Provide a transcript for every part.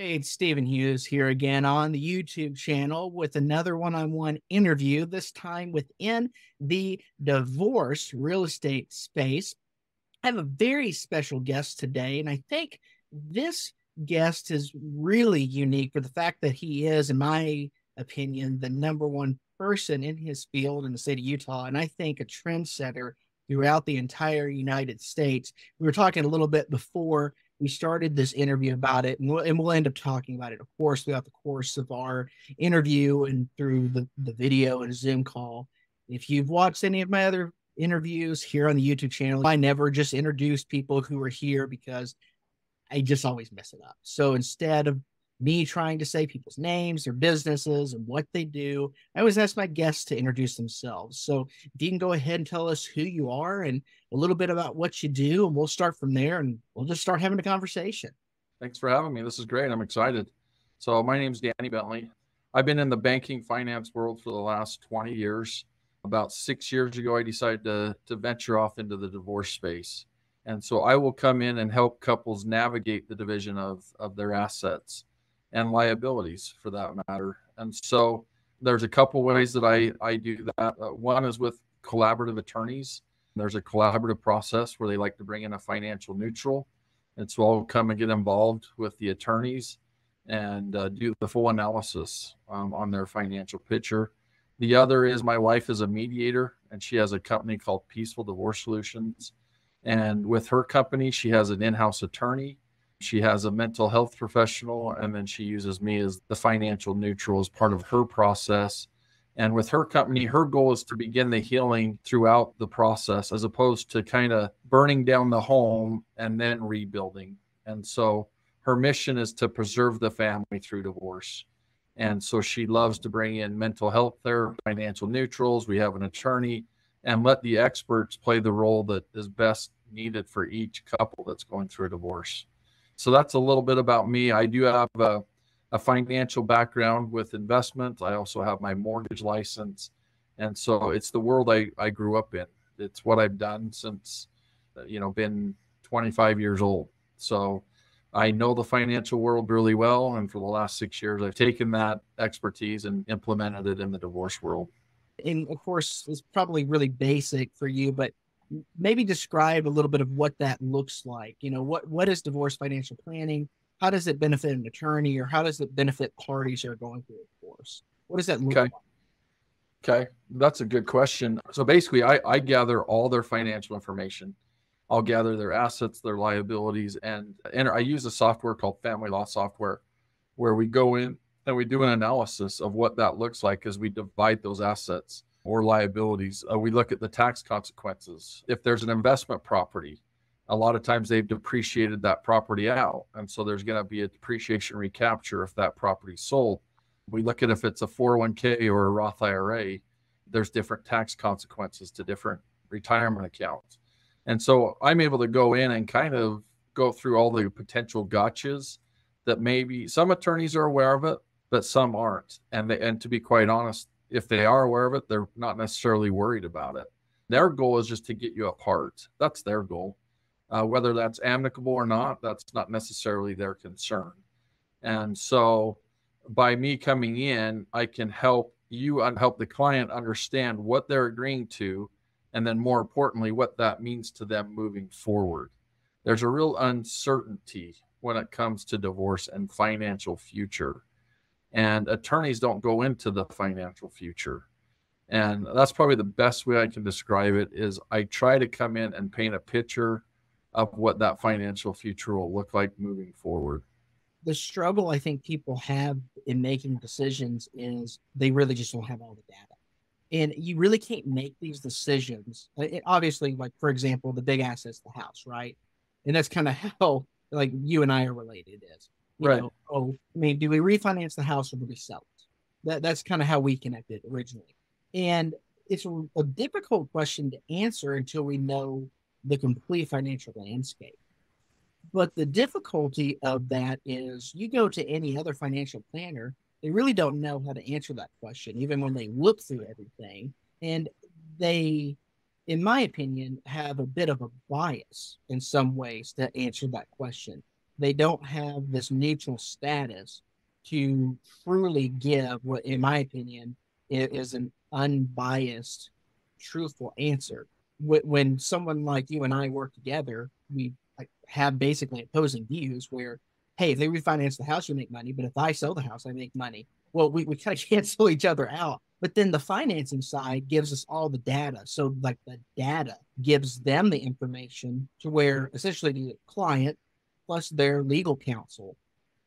Hey, it's Stephen Hughes here again on the YouTube channel with another one-on-one interview, this time within the divorce real estate space. I have a very special guest today, and I think this guest is really unique for the fact that he is, in my opinion, the number one person in his field in the state of Utah, and I think a trendsetter throughout the entire United States. We were talking a little bit before we started this interview about it, and we'll end up talking about it, of course, throughout the course of our interview and through the video and Zoom call. If you've watched any of my other interviews here on the YouTube channel, I never just introduce people who are here because I just always mess it up. So instead of me trying to say people's names, their businesses, and what they do, I always ask my guests to introduce themselves. So if you can go ahead and tell us who you are and a little bit about what you do, and we'll start from there and we'll just start having a conversation. Thanks for having me. This is great. I'm excited. So my name's Danny Bentley. I've been in the banking finance world for the last 20 years. About 6 years ago, I decided to venture off into the divorce space. And so I will come in and help couples navigate the division of their assets and liabilities for that matter. And so there's a couple ways that I do that. One is with collaborative attorneys. There's a collaborative process where they like to bring in a financial neutral. And so I'll come and get involved with the attorneys and do the full analysis on their financial picture. The other is my wife is a mediator, and she has a company called Peaceful Divorce Solutions. And with her company, she has an in-house attorney. She has a mental health professional, and then she uses me as the financial neutral as part of her process. And with her company, her goal is to begin the healing throughout the process, as opposed to kind of burning down the home and then rebuilding. And so her mission is to preserve the family through divorce. And so she loves to bring in mental health there, financial neutrals. We have an attorney, and let the experts play the role that is best needed for each couple that's going through a divorce. So that's a little bit about me. I do have a financial background with investment. I also have my mortgage license. And so it's the world I grew up in. It's what I've done since, been 25 years old. So I know the financial world really well. And for the last 6 years, I've taken that expertise and implemented it in the divorce world. And of course, it's probably really basic for you, but maybe describe a little bit of what that looks like. What is divorce financial planning? How does it benefit an attorney, or how does it benefit parties who are going through a divorce? What does that look like? Okay. That's a good question. So basically, I gather all their financial information. I'll gather their assets, their liabilities, and I use a software called Family Law Software, where we go in and we do an analysis of what that looks like as we divide those assets or liabilities. We look at the tax consequences. If there's an investment property, a lot of times they've depreciated that property out. And so there's going to be a depreciation recapture if that property's sold. We look at if it's a 401k or a Roth IRA, there's different tax consequences to different retirement accounts. And so I'm able to go in and kind of go through all the potential gotchas that maybe some attorneys are aware of it, but some aren't. And to be quite honest, if they are aware of it, they're not necessarily worried about it. Their goal is just to get you apart. That's their goal. Whether that's amicable or not, that's not necessarily their concern. And so by me coming in, I can help you help the client understand what they're agreeing to, and then more importantly, what that means to them moving forward. There's a real uncertainty when it comes to divorce and financial future. And attorneys don't go into the financial future. And that's probably the best way I can describe it is I try to come in and paint a picture of what that financial future will look like moving forward. The struggle I think people have in making decisions is they really just don't have all the data. And you really can't make these decisions. Obviously, like, for example, the big asset's the house, right? And that's kind of how, like, you and I are related is. Right. Do we refinance the house or do we sell it? That's kind of how we connected originally. And it's a difficult question to answer until we know the complete financial landscape. But the difficulty of that is you go to any other financial planner, they really don't know how to answer that question, even when they look through everything. And they, in my opinion, have a bit of a bias in some ways to answer that question. they don't have this neutral status to truly give what, in my opinion, is an unbiased, truthful answer. When someone like you and I work together, we have basically opposing views where, hey, if they refinance the house, you make money. But if I sell the house, I make money. Well, we kind of cancel each other out. But then the financing side gives us all the data. So like the data gives them the information to where essentially the client plus their legal counsel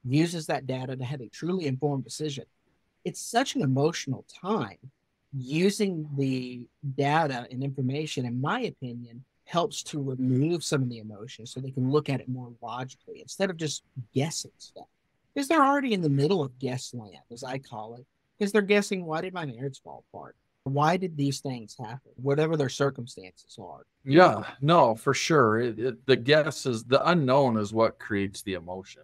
uses that data to have a truly informed decision. It's such an emotional time. Using the data and information, in my opinion, helps to remove some of the emotion so they can look at it more logically instead of just guessing stuff. Because they're already in the middle of guess land, as I call it, because they're guessing, why did my marriage fall apart? Why did these things happen? Whatever their circumstances are. Yeah, no, for sure. The guess is the unknown is what creates the emotion.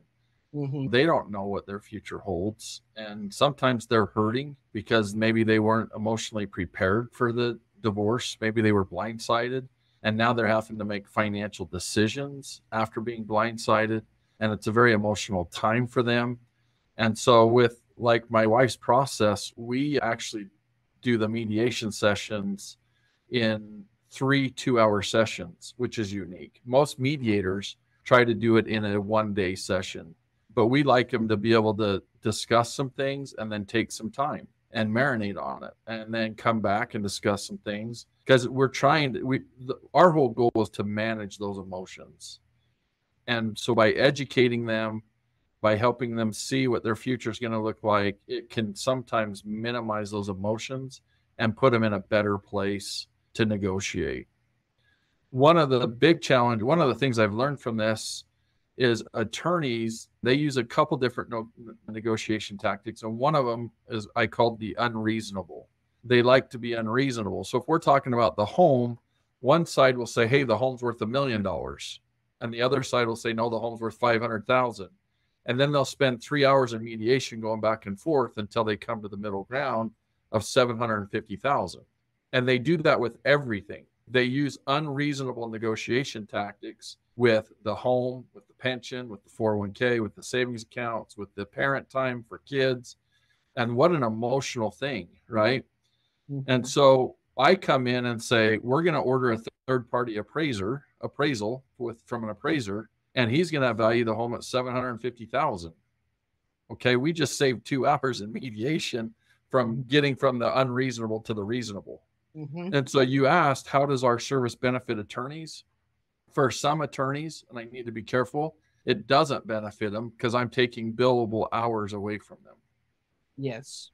Mm-hmm. They don't know what their future holds. And sometimes they're hurting because maybe they weren't emotionally prepared for the divorce. Maybe they were blindsided. And now they're having to make financial decisions after being blindsided. And it's a very emotional time for them. And so, with like my wife's process, we actually do the mediation sessions in 3 2-hour sessions, which is unique. Most mediators try to do it in a 1-day session, but we like them to be able to discuss some things and then take some time and marinate on it and then come back and discuss some things, because we're trying to, our whole goal is to manage those emotions. And so by educating them, by helping them see what their future is going to look like, it can sometimes minimize those emotions and put them in a better place to negotiate. One of the things I've learned from this is attorneys, they use a couple different negotiation tactics. And one of them is I called the unreasonable. They like to be unreasonable. So if we're talking about the home, one side will say, hey, the home's worth $1 million. And the other side will say, no, the home's worth 500,000. And then they'll spend 3 hours in mediation going back and forth until they come to the middle ground of 750,000. And they do that with everything. They use unreasonable negotiation tactics with the home, with the pension, with the 401k, with the savings accounts, with the parent time for kids. And what an emotional thing, right? Mm-hmm. And so I come in and say, we're going to order a third-party appraisal from an appraiser, and he's going to value the home at 750,000. Okay, we just saved 2 hours in mediation from getting from the unreasonable to the reasonable. Mm-hmm. And so you asked, how does our service benefit attorneys? For some attorneys, and I need to be careful, it doesn't benefit them because I'm taking billable hours away from them. Yes.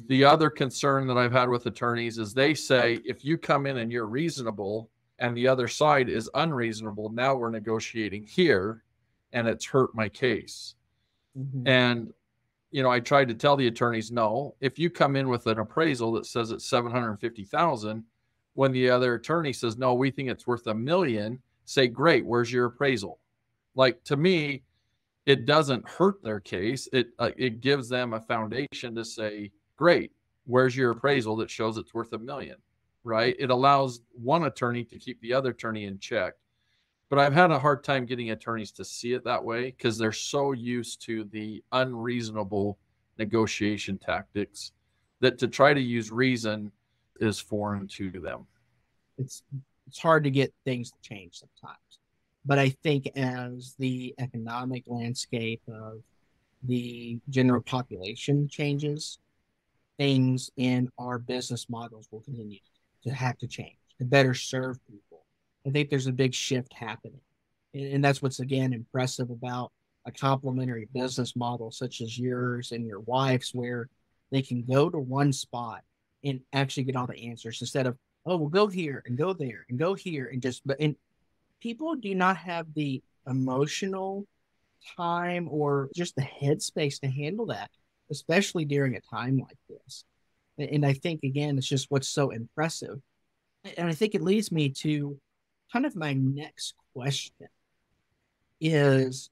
The other concern that I've had with attorneys is they say, if you come in and you're reasonable and the other side is unreasonable, now we're negotiating here and it's hurt my case. Mm-hmm. And, I tried to tell the attorneys, no, if you come in with an appraisal that says it's 750,000, when the other attorney says, no, we think it's worth $1 million, say, great, where's your appraisal? Like, to me, it doesn't hurt their case. It gives them a foundation to say, great, where's your appraisal that shows it's worth $1 million, right? It allows one attorney to keep the other attorney in check. But I've had a hard time getting attorneys to see it that way because they're so used to the unreasonable negotiation tactics that to try to use reason is foreign to them. It's hard to get things to change sometimes. But I think as the economic landscape of the general population changes, things in our business models will continue to have to change to better serve people. I think there's a big shift happening. And that's what's, again, impressive about a complementary business model such as yours and your wife's, where they can go to one spot and actually get all the answers instead of, oh, we'll go here and go there and go here and people do not have the emotional time or just the headspace to handle that, especially during a time like this. And I think, again, it's just what's so impressive. And I think it leads me to kind of my next question is,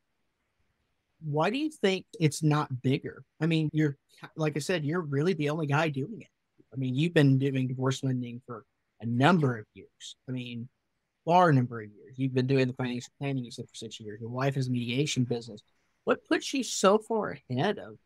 why do you think it's not bigger? I mean, you're, like I said, you're really the only guy doing it. I mean, you've been doing divorce lending for a number of years. I mean, far number of years. You've been doing the financial planning, you said, for 6 years. Your wife has a mediation business. What puts you so far ahead of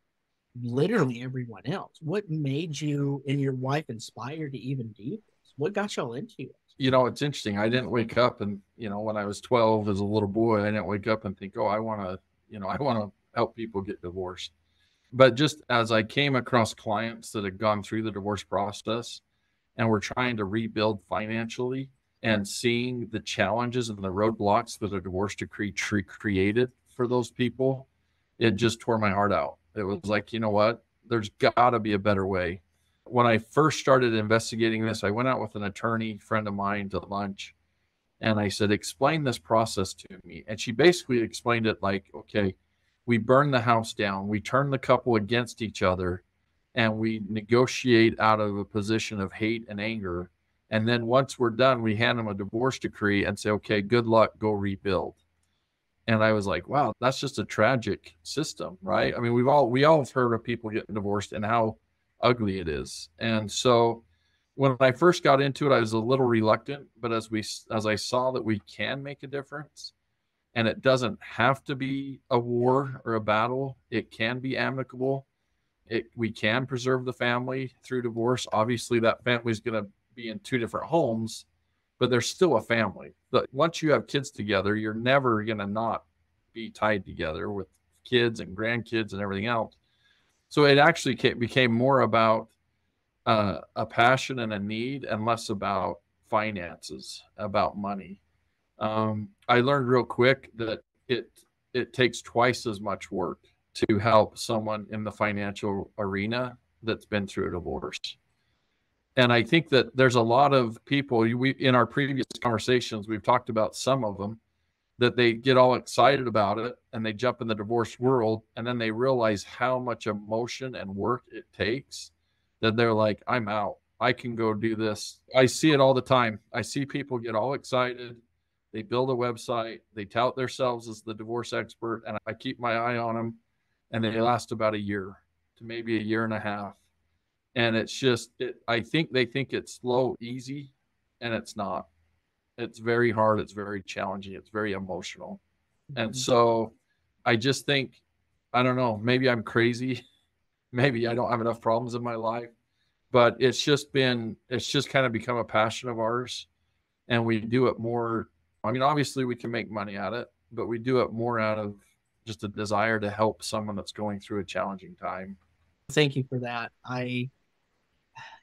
literally everyone else? What made you and your wife inspired to even do this? What got y'all into it? It's interesting. I didn't wake up and, when I was 12 as a little boy, I didn't wake up and think, oh, I want to help people get divorced. But just as I came across clients that had gone through the divorce process and were trying to rebuild financially and seeing the challenges and the roadblocks that a divorce decree created for those people, it just tore my heart out. It was like, you know what? There's got to be a better way. When I first started investigating this, I went out with an attorney friend of mine to lunch, and I said, explain this process to me. And she basically explained it like, okay, we burn the house down, we turn the couple against each other, and we negotiate out of a position of hate and anger. And then once we're done, we hand them a divorce decree and say, okay, good luck, go rebuild. And I was like, wow, that's just a tragic system, right? I mean, we all have heard of people getting divorced and how ugly it is. And so when I first got into it, I was a little reluctant, but as I saw that we can make a difference, and it doesn't have to be a war or a battle, it can be amicable. We can preserve the family through divorce. Obviously, that family is going to be in two different homes, but they're still a family. But once you have kids together, you're never going to not be tied together with kids and grandkids and everything else. So it actually became more about a passion and a need, and less about finances, about money. I learned real quick that it takes twice as much work to help someone in the financial arena that's been through a divorce. And I think that there's a lot of people, in our previous conversations, we've talked about some of them, that they get all excited about it and they jump in the divorce world, and then they realize how much emotion and work it takes, that they're like, I'm out. I can go do this. I see it all the time. I see people get all excited. They build a website. They tout themselves as the divorce expert, and I keep my eye on them, and they last about a year to maybe a year and a half. And it's just, I think they think it's slow, easy, and it's not. It's very hard. It's very challenging. It's very emotional. And so I just think, I don't know, maybe I'm crazy. Maybe I don't have enough problems in my life, but it's just kind of become a passion of ours. And we do it more. I mean, obviously we can make money at it, but we do it more out of just a desire to help someone that's going through a challenging time. Thank you for that.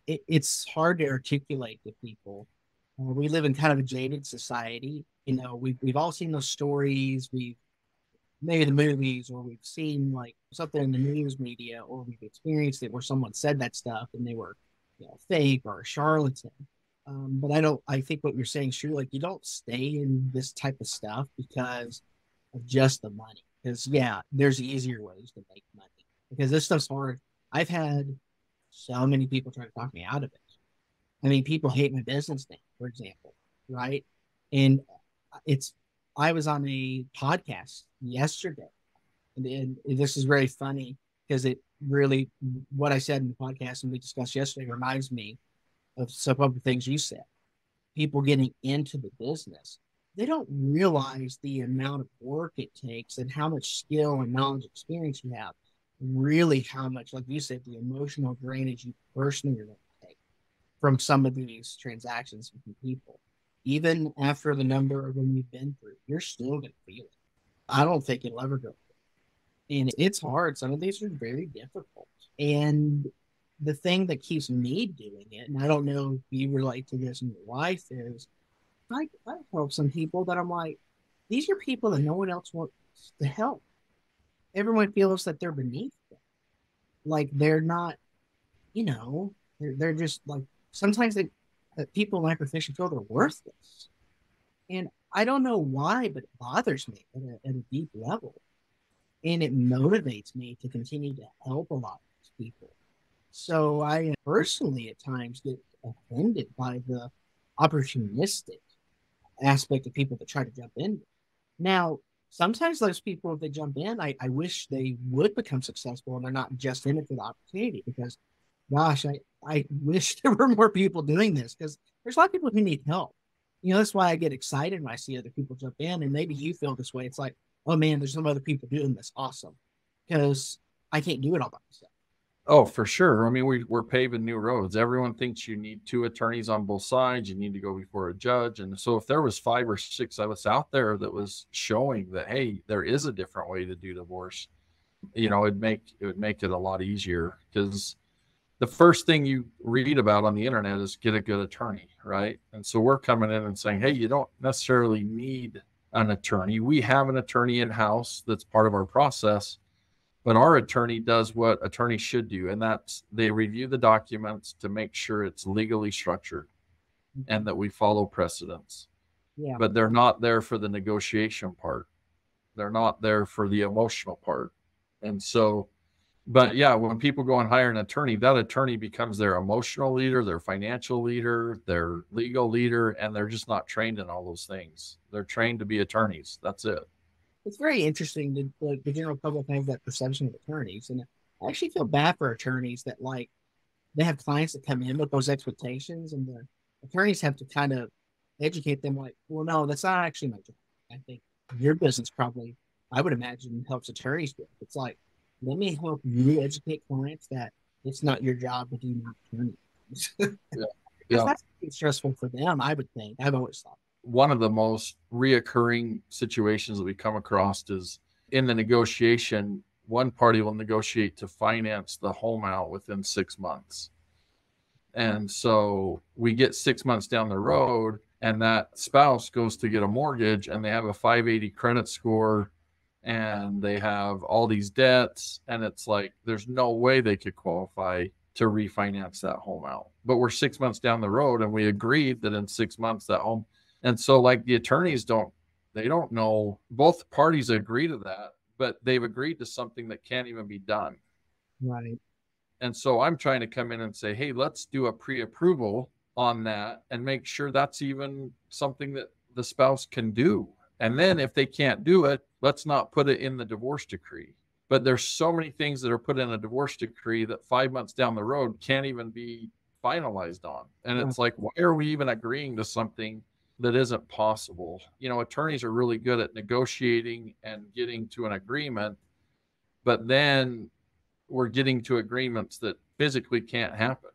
It's hard to articulate to people. We live in kind of a jaded society. We've all seen those stories. We've maybe the movies, or we've seen like something in the news media, or we've experienced it where someone said that stuff and they were, fake or a charlatan. But I think what you're saying is true. Like, you don't stay in this type of stuff because of just the money. Because there's easier ways to make money, because this stuff's hard. I've had so many people try to talk me out of it. I mean, people hate my business name, for example, right? And I was on a podcast yesterday, and this is very funny because it really, what I said in the podcast and we discussed yesterday reminds me of some of the things you said. People getting into the business, they don't realize the amount of work it takes and how much skill and knowledge, experience you have. Really, how much, like you said, the emotional drainage you personally are going to take from some of these transactions with people. Even after the number of them you've been through, you're still going to feel it. I don't think it'll ever go. And it's hard. Some of these are very difficult. And the thing that keeps me doing it, and I don't know if you relate to this in your life, is I help some people that I'm like, these are people that no one else wants to help. Everyone feels that they're beneath them. Like, they're not, they're just like, sometimes people in my profession feel they're worthless. And I don't know why, but it bothers me at a deep level. And it motivates me to continue to help a lot of these people. So I personally at times get offended by the opportunistic aspect of people that try to jump in. Now, sometimes those people, if they jump in, I wish they would become successful and they're not just in it for the opportunity, because, gosh, I wish there were more people doing this, because there's a lot of people who need help. That's why I get excited when I see other people jump in, and maybe you feel this way. It's like, oh man, there's some other people doing this. Awesome. Because I can't do it all by myself. Oh, for sure. I mean, we're paving new roads. Everyone thinks you need two attorneys on both sides. You need to go before a judge. And so if there was 5 or 6 of us out there that was showing that, hey, there is a different way to do divorce, it would make it a lot easier, because the first thing you read about on the internet is get a good attorney, right? And so we're coming in and saying, hey, you don't necessarily need an attorney. We have an attorney in-house that's part of our process, but our attorney does what attorneys should do, and that's they review the documents to make sure it's legally structured and that we follow precedents. Yeah. But they're not there for the negotiation part. They're not there for the emotional part. And so, but yeah, when people go and hire an attorney, that attorney becomes their emotional leader, their financial leader, their legal leader, and they're just not trained in all those things. They're trained to be attorneys. That's it. It's very interesting that the general public has that perception of attorneys. And I actually feel bad for attorneys that they have clients that come in with those expectations, and the attorneys have to kind of educate them like, well, no, that's not actually my job. I think your business probably, I would imagine, helps attorneys with. It's like, let me help you educate clients that it's not your job to do not attorney. Yeah. Because that's stressful for them, I would think. I've always thought. One of the most reoccurring situations that we come across is in the negotiation, one party will negotiate to finance the home out within 6 months. And so we get 6 months down the road, and that spouse goes to get a mortgage, and they have a 580 credit score, and they have all these debts. And it's like, there's no way they could qualify to refinance that home out. But we're 6 months down the road, and we agreed that in 6 months that home. And so like the attorneys don't know, both parties agree to that, but they've agreed to something that can't even be done. Right. And so I'm trying to come in and say, hey, let's do a pre-approval on that and make sure that's even something that the spouse can do. And then if they can't do it, let's not put it in the divorce decree. But there's so many things that are put in a divorce decree that 5 months down the road can't even be finalized on. And it's like, why are we even agreeing to something that isn't possible? Attorneys are really good at negotiating and getting to an agreement, but then we're getting to agreements that physically can't happen.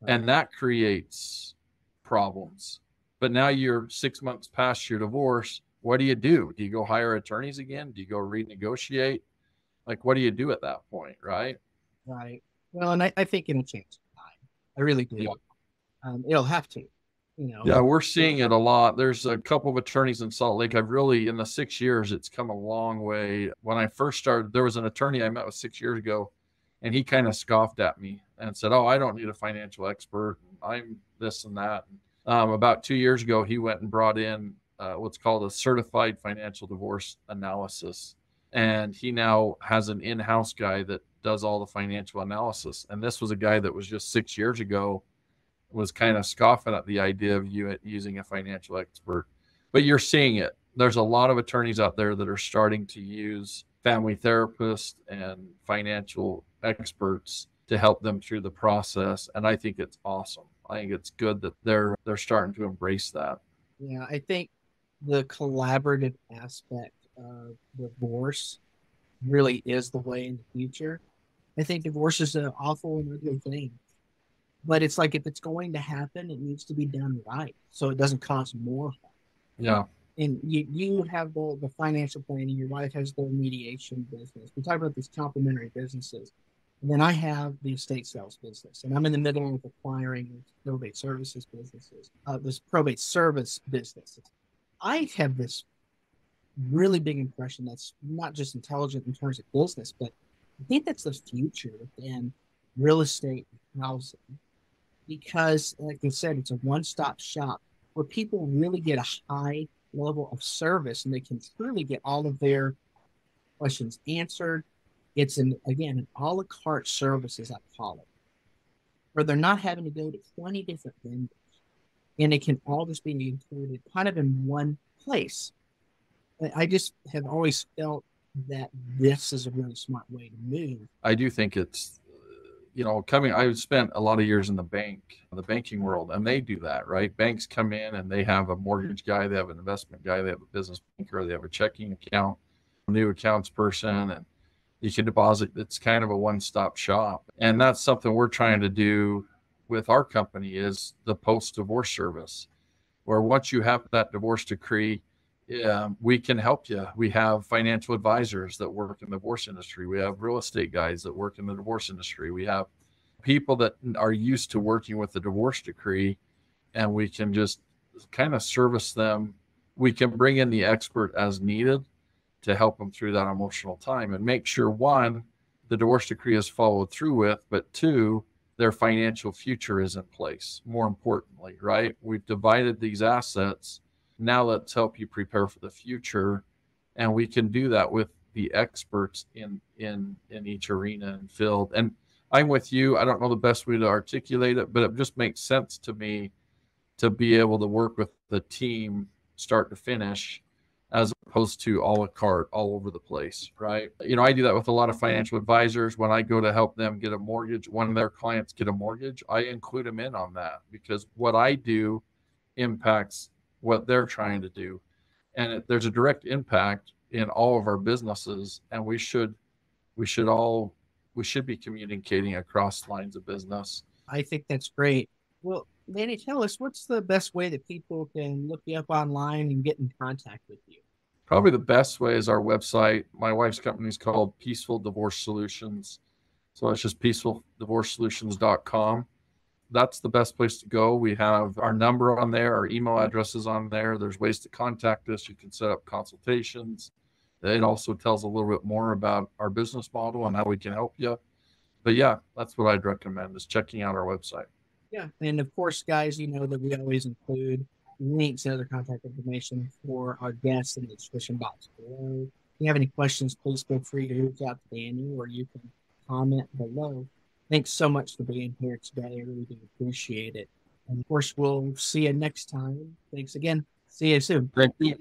And that creates problems. But now you're 6 months past your divorce. What do? Do you go hire attorneys again? Do you go renegotiate? Like, what do you do at that point? Right. Right. Well, and I think it'll change time. I really do. Yeah. It'll have to. Yeah, we're seeing it a lot. There's a couple of attorneys in Salt Lake. In the 6 years, it's come a long way. When I first started, there was an attorney I met with 6 years ago, and he kind of scoffed at me and said, oh, I don't need a financial expert. I'm this and that. About 2 years ago, he went and brought in what's called a certified financial divorce analysis. And he now has an in-house guy that does all the financial analysis. And this was a guy that was just 6 years ago was kind of scoffing at the idea of you using a financial expert. But you're seeing it. There's a lot of attorneys out there that are starting to use family therapists and financial experts to help them through the process. And I think it's awesome. I think it's good that they're starting to embrace that. Yeah, I think the collaborative aspect of divorce really is the way in the future. I think divorce is an awful and ugly thing. But it's like, if it's going to happen, it needs to be done right, so it doesn't cause more harm. Yeah. And you have the financial planning. Your wife has the mediation business. We talk about these complementary businesses. And then I have the estate sales business, and I'm in the middle of acquiring probate services businesses. This probate service business. I have this really big impression that's not just intelligent in terms of business, but I think that's the future within real estate and housing. Because, like you said, it's a one-stop shop where people really get a high level of service, and they can truly get all of their questions answered. It's an a la carte service, as I call it, where they're not having to go to 20 different vendors, and it can all just be included kind of in one place. I just have always felt that this is a really smart way to move. I do think it's I've spent a lot of years in the banking world, and they do that, right? Banks come in and they have a mortgage guy, they have an investment guy, they have a business banker, they have a checking account, new accounts person, and you can deposit. It's kind of a one-stop shop. And that's something we're trying to do with our company, is the post-divorce service, where once you have that divorce decree, we can help you. We have financial advisors that work in the divorce industry. We have real estate guys that work in the divorce industry. We have people that are used to working with the divorce decree, and we can just kind of service them. We can bring in the expert as needed to help them through that emotional time and make sure, one, the divorce decree is followed through with, but two, their financial future is in place. More importantly, right? We've divided these assets. Now let's help you prepare for the future. And we can do that with the experts in each arena and field. And I'm with you. I don't know the best way to articulate it, but it just makes sense to me to be able to work with the team start to finish, as opposed to a la carte all over the place, right? I do that with a lot of financial advisors. When I go to help them get a mortgage, one of their clients get a mortgage, I include them in on that, because what I do impacts what they're trying to do. And there's a direct impact in all of our businesses, and we should be communicating across lines of business. I think that's great. Well, Danny, tell us, what's the best way that people can look you up online and get in contact with you? Probably the best way is our website. My wife's company is called Peaceful Divorce Solutions. So it's just peacefuldivorcesolutions.com. That's the best place to go. We have our number on there, our email address is on there. There's ways to contact us. You can set up consultations. It also tells a little bit more about our business model and how we can help you. But yeah, that's what I'd recommend, is checking out our website. Yeah. And of course, guys, you know that we always include links and other contact information for our guests in the description box below. If you have any questions, please feel free to reach out to Danny, or you can comment below. Thanks so much for being here today. I really do appreciate it. And of course, we'll see you next time. Thanks again. See you soon. Thank you.